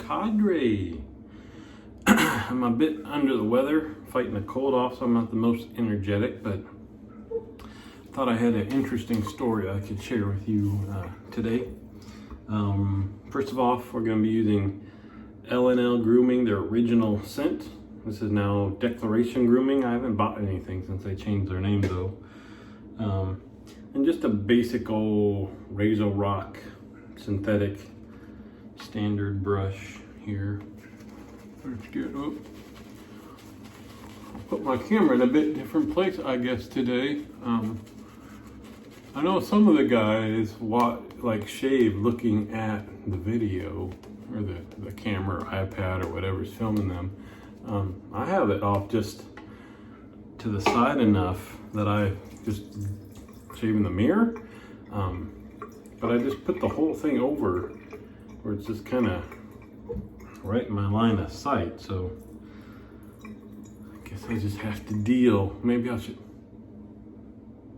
Cadre. I'm a bit under the weather, fighting a cold off, so I'm not the most energetic, but thought I had an interesting story I could share with you today. First of all, we're going to be using L&L Grooming, their original scent. This is now Declaration Grooming. I haven't bought anything since they changed their name though. And just a basic old Razor Rock synthetic standard brush here. Let's get up. I'll put my camera in a bit different place, I guess, today. I know some of the guys shave looking at the video or the camera or iPad or whatever's filming them. I have it off just to the side enough that I just shave in the mirror. But I just put the whole thing over where it's just kind of right in my line of sight. So I guess I just have to deal. Maybe I should.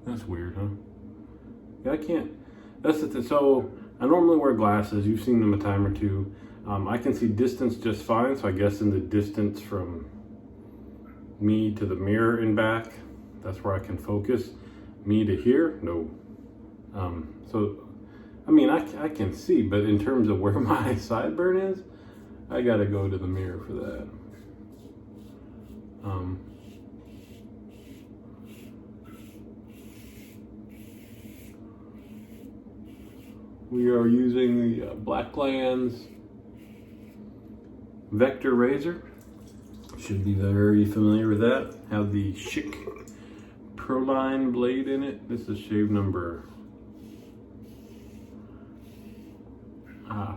That's weird, huh? Yeah, I can't. That's it. So I normally wear glasses. You've seen them a time or two. I can see distance just fine. So I guess in the distance from me to the mirror and back, that's where I can focus. Me to here, no. So, I mean, I can see, but in terms of where my sideburn is, I gotta go to the mirror for that. We are using the Blacklands Vector Razor. Should be very familiar with that. Have the Chic Proline blade in it. This is shave number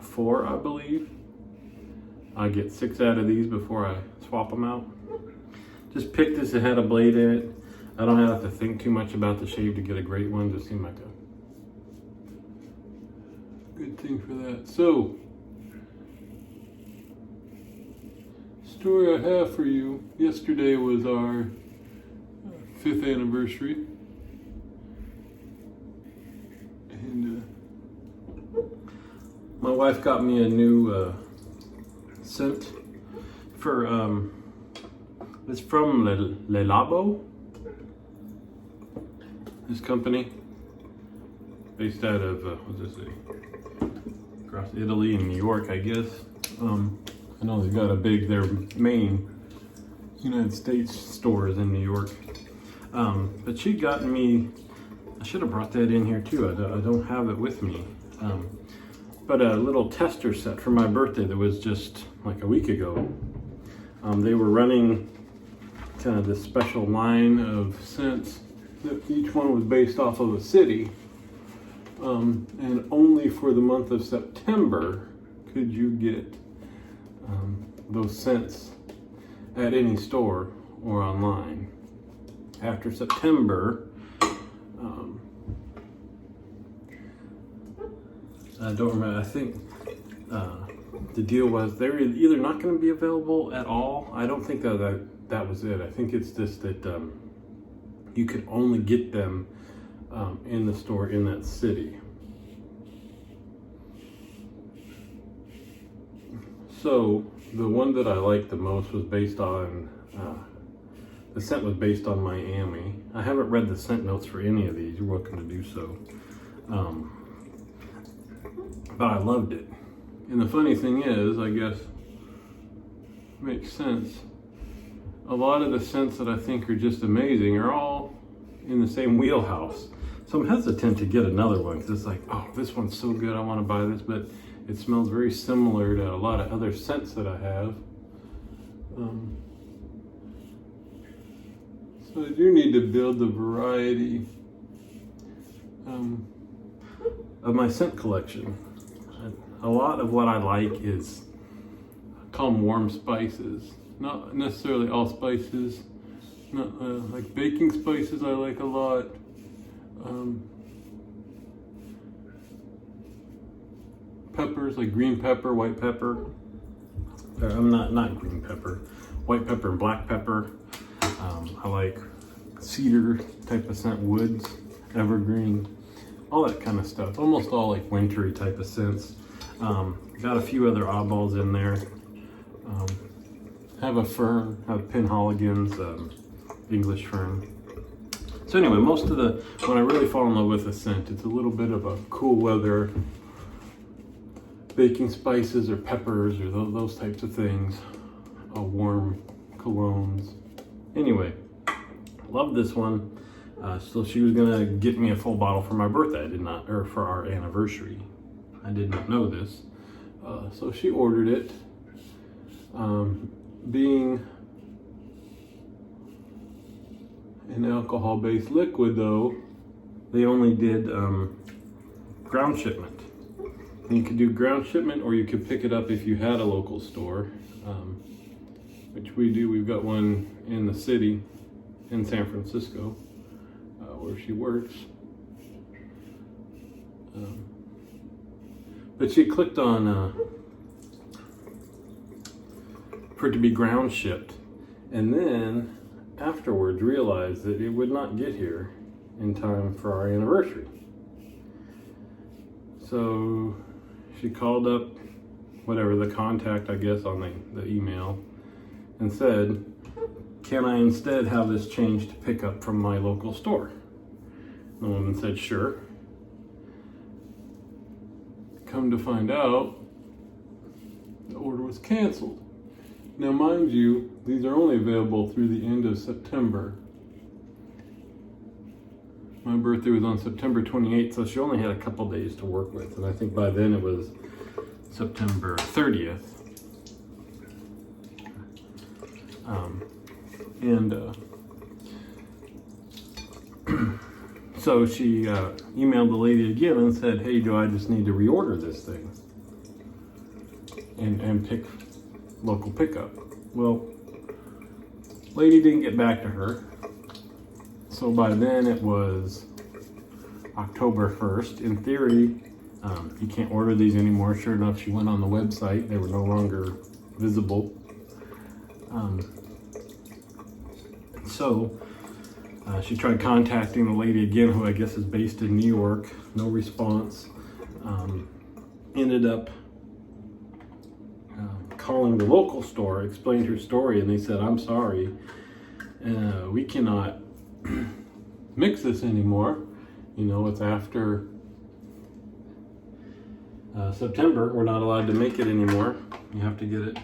4, I believe. I get 6 out of these before I swap them out. Just picked this, it had a blade in it. I don't have to think too much about the shave to get a great one. Just seemed like a good thing for that. So, story I have for you. Yesterday was our 5th anniversary. And my wife got me a new scent for it's from Le Labo, this company based out of what's this say, across Italy and New York, I guess. I know they've got their main United States stores in New York, but she got me, I should have brought that in here too. I don't have it with me. But a little tester set for my birthday that was just like a week ago. They were running kind of this special line of scents that each one was based off of a city. And only for the month of September could you get those scents at any store or online. After September, I don't remember. I think the deal was they were either not going to be available at all. I don't think that was it. I think it's just that you could only get them in the store in that city. So the one that I liked the most was based on the scent was based on Miami. I haven't read the scent notes for any of these. You're welcome to do so. But I loved it. And the funny thing is, I guess, makes sense. A lot of the scents that I think are just amazing are all in the same wheelhouse. So I'm hesitant to get another one because it's like, oh, this one's so good, I want to buy this, but it smells very similar to a lot of other scents that I have. So I do need to build the variety of my scent collection. A lot of what I like is, I call them warm spices. Not necessarily all spices. Not like baking spices I like a lot. Peppers like green pepper, white pepper. I'm not green pepper. White pepper and black pepper. I like cedar type of scent, woods, evergreen, all that kind of stuff. Almost all like wintry type of scents. Got a few other oddballs in there. Have a fern, have Penhaligon's English fern. So anyway, when I really fall in love with a scent, it's a little bit of a cool weather, baking spices or peppers or those types of things, warm colognes. Anyway, love this one. So she was gonna get me a full bottle for my birthday. I did not, or for our anniversary. I did not know this. So she ordered it. Being an alcohol-based liquid though, they only did ground shipment. And you could do ground shipment or you could pick it up if you had a local store, which we do. We've got one in the city in San Francisco where she works. But she clicked on for it to be ground shipped, and then afterwards realized that it would not get here in time for our anniversary. So she called up whatever the contact, I guess, on the email and said, can I instead have this changed to pick up from my local store? The woman said, sure. Come to find out, the order was canceled. Now, mind you, these are only available through the end of September. My birthday was on September 28th, so she only had a couple days to work with. And I think by then it was September 30th. So she emailed the lady again and said, hey, do I just need to reorder this thing and pick local pickup? Well, lady didn't get back to her. So by then it was October 1st. In theory, you can't order these anymore. Sure enough, she went on the website. They were no longer visible. So she tried contacting the lady again, who I guess is based in New York. No response. Ended up calling the local store, explained her story, and they said, I'm sorry, we cannot mix this anymore. You know, it's after September. We're not allowed to make it anymore. You have to get it,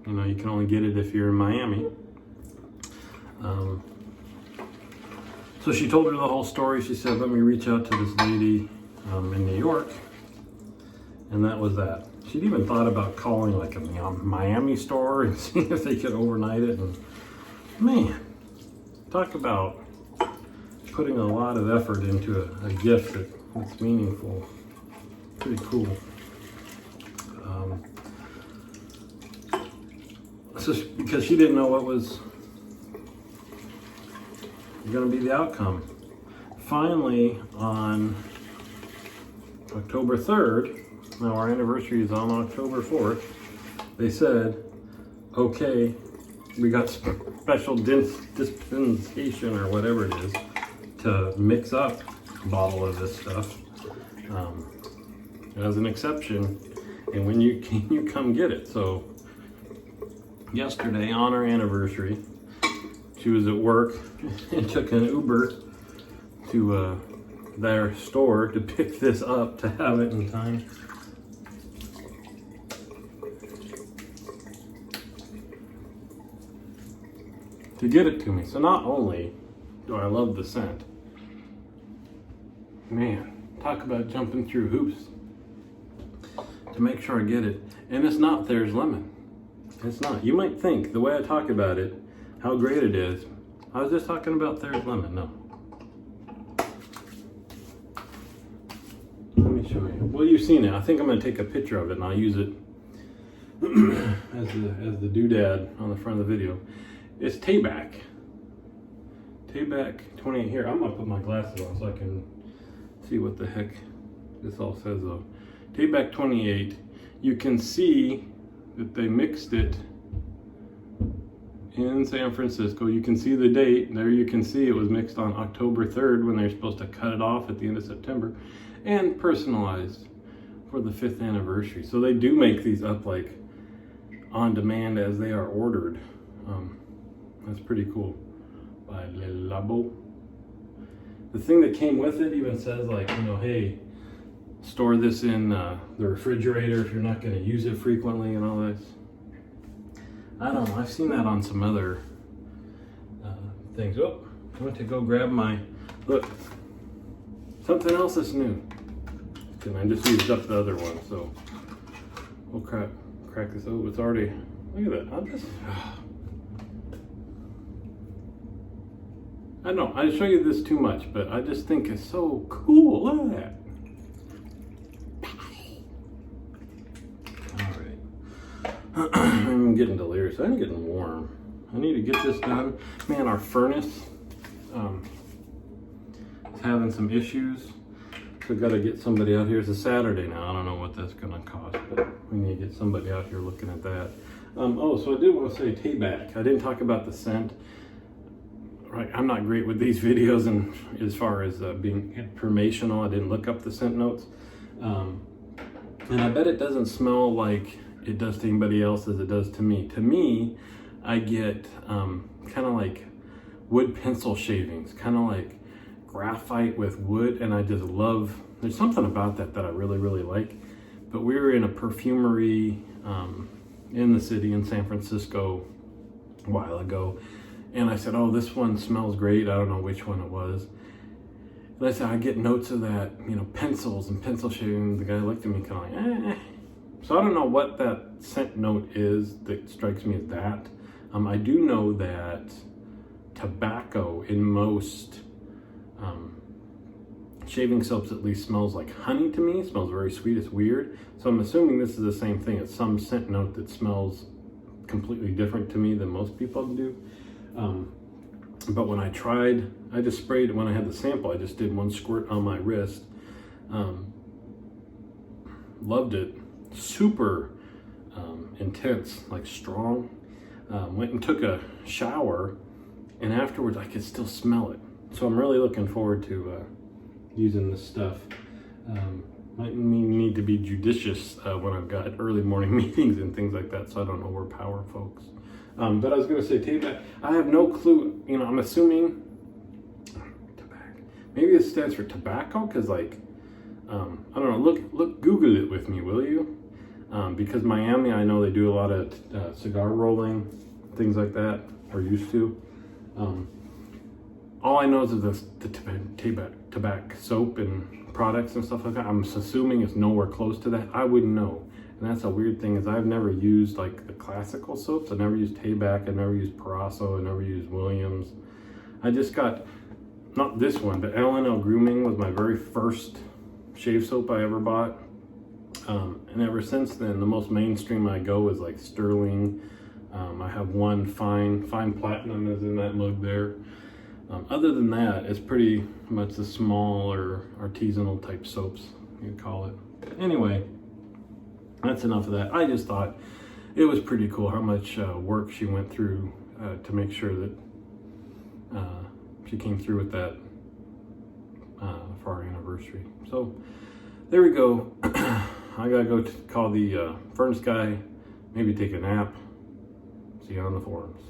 you know, you can only get it if you're in Miami. So she told her the whole story. She said, let me reach out to this lady in New York. And that was that. She'd even thought about calling like a Miami store and seeing if they could overnight it. And man, talk about putting a lot of effort into a gift that's meaningful. Pretty cool. So because she didn't know what was going to be the outcome. Finally, on October 3rd, now our anniversary is on October 4th, they said, okay, we got special dispensation or whatever it is to mix up a bottle of this stuff as an exception, and when you come get it. So yesterday on our anniversary, she was at work and took an Uber to their store to pick this up to have it in time. To get it to me. So not only do I love the scent, man, talk about jumping through hoops to make sure I get it. And it's not Thayer's Lemon. It's not. You might think, the way I talk about it, how great it is. I was just talking about Thayer's Lemon. No. Let me show you. Well, you've seen it. I think I'm going to take a picture of it and I'll use it as the doodad on the front of the video. It's Tayback. Tayback 28. Here, I'm going to put my glasses on so I can see what the heck this all says though. Tayback 28. You can see that they mixed it in San Francisco. You can see the date. There you can see it was mixed on October 3rd when they're supposed to cut it off at the end of September. And personalized for the 5th anniversary. So they do make these up like on demand as they are ordered. That's pretty cool. By Le Labo. The thing that came with it even says like, you know, hey, store this in the refrigerator if you're not going to use it frequently and all this. I don't know. I've seen that on some other things. Oh, I went to go grab my, look, something else that's new. And I just used up the other one, so we'll crack this. Oh, it's already, look at that. I know, I show you this too much, but I just think it's so cool. Look at that. All right. I'm getting delirious. I'm getting warm. I need to get this done. Man, our furnace is having some issues. So got to get somebody out here. It's a Saturday now. I don't know what that's going to cost, but we need to get somebody out here looking at that. Oh, so I did want to say Tayback. I didn't talk about the scent. Right, I'm not great with these videos, and as far as being informational, I didn't look up the scent notes. And I bet it doesn't smell like it does to anybody else as it does to me. To me, I get kind of like wood pencil shavings, kind of like graphite with wood, and I just love, there's something about that I really, really like. But we were in a perfumery in the city in San Francisco a while ago, and I said, oh, this one smells great. I don't know which one it was. And I said, I get notes of that, you know, pencils and pencil shaving. The guy looked at me kind of like, eh. So I don't know what that scent note is that strikes me as that. I do know that tobacco in most shaving soaps at least smells like honey to me. It smells very sweet. It's weird. So I'm assuming this is the same thing. It's some scent note that smells completely different to me than most people do. But when I tried, I just sprayed, when I had the sample, I just did one squirt on my wrist. Loved it. Super intense, like strong. Went and took a shower, and afterwards I could still smell it. So I'm really looking forward to using this stuff. Might need to be judicious when I've got early morning meetings and things like that, so I don't overpower folks. But I was going to say, Tayback, I have no clue. You know, I'm assuming tobacco. Maybe it stands for tobacco, because like, I don't know. Look, Google it with me, will you? Because Miami, I know they do a lot of cigar rolling, things like that, or used to. All I know is the tobacco soap and products and stuff like that. I'm assuming it's nowhere close to that. I wouldn't know. And that's a weird thing, is I've never used like the classical soaps. I never used Tayback. I never used Parasso. I never used Williams. I just got, not this one, but L&L Grooming was my very first shave soap I ever bought. And ever since then, the most mainstream I go is like Sterling. I have one fine platinum is in that mug there. Other than that, it's pretty much the smaller artisanal type soaps, you'd call it. Anyway, that's enough of that. I just thought it was pretty cool how much work she went through to make sure that she came through with that for our anniversary. So there we go. I gotta go call the furnace guy, maybe take a nap. See you on the forums.